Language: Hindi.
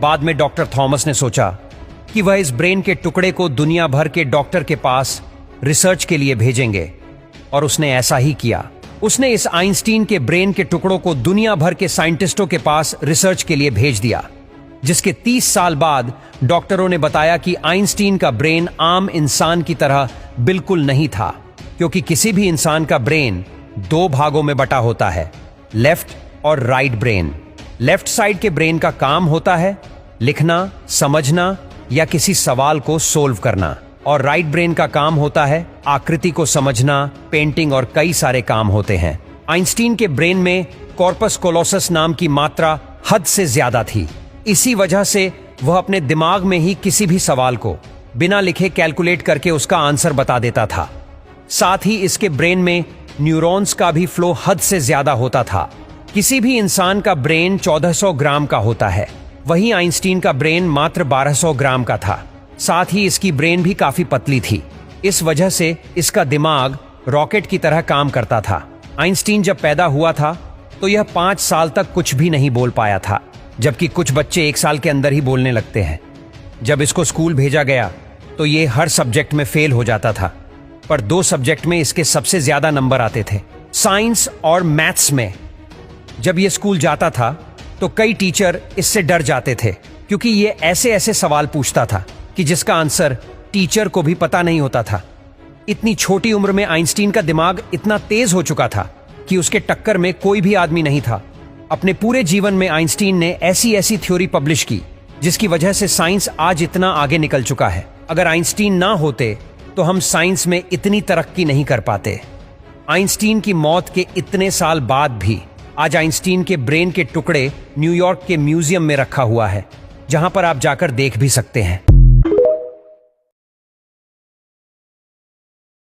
बाद में डॉक्टर थॉमस ने सोचा कि वह इस ब्रेन के टुकड़े को दुनिया भर के डॉक्टर के पास रिसर्च के लिए भेजेंगे, और उसने ऐसा ही किया। उसने इस आइंस्टीन के ब्रेन के टुकड़ों को दुनिया भर के साइंटिस्टों के पास रिसर्च के लिए भेज दिया, जिसके 30 साल बाद डॉक्टरों ने बताया कि आइंस्टीन का ब्रेन आम इंसान की तरह बिल्कुल नहीं था, क्योंकि किसी भी इंसान का ब्रेन 2 भागों में बटा होता है, लेफ्ट और राइट ब्रेन। लेफ्ट साइड के ब्रेन का काम होता है लिखना, समझना या किसी सवाल को सोल्व करना, और राइट ब्रेन का काम होता है आकृति को समझना, पेंटिंग और कई सारे काम होते हैं। आइंस्टीन के ब्रेन में कॉर्पस कोलोसस नाम की मात्रा हद से ज्यादा थी। इसी वजह से वह अपने दिमाग में ही किसी भी सवाल को बिना लिखे कैलकुलेट करके उसका आंसर बता देता था। साथ ही इसके ब्रेन में न्यूरॉन्स का भी फ्लो हद से ज्यादा होता था। किसी भी इंसान का ब्रेन 1400 ग्राम का होता है, वहीं आइंस्टीन का ब्रेन मात्र 1200 ग्राम का था। साथ ही इसकी ब्रेन भी काफी पतली थी। इस वजह से इसका दिमाग रॉकेट की तरह काम करता था। आइंस्टीन जब पैदा हुआ था तो यह 5 साल तक कुछ भी नहीं बोल पाया था, जबकि कुछ बच्चे 1 साल के अंदर ही बोलने लगते हैं। जब इसको स्कूल भेजा गया तो ये हर सब्जेक्ट में फेल हो जाता था, पर 2 सब्जेक्ट में इसके सबसे ज्यादा नंबर आते थे, साइंस और मैथ्स में। जब ये स्कूल जाता था तो कई टीचर इससे डर जाते थे, क्योंकि ये ऐसे ऐसे सवाल पूछता था कि जिसका आंसर टीचर को भी पता नहीं होता था। इतनी छोटी उम्र में आइंस्टीन का दिमाग इतना तेज हो चुका था कि उसके टक्कर में कोई भी आदमी नहीं था। अपने पूरे जीवन में आइंस्टीन ने ऐसी ऐसी थ्योरी पब्लिश की जिसकी वजह से साइंस आज इतना आगे निकल चुका है। अगर आइंस्टीन ना होते तो हम साइंस में इतनी तरक्की नहीं कर पाते। आइंस्टीन की मौत के इतने साल बाद भी आज आइंस्टीन के ब्रेन के टुकड़े न्यूयॉर्क के म्यूजियम में रखा हुआ है, जहां पर आप जाकर देख भी सकते हैं।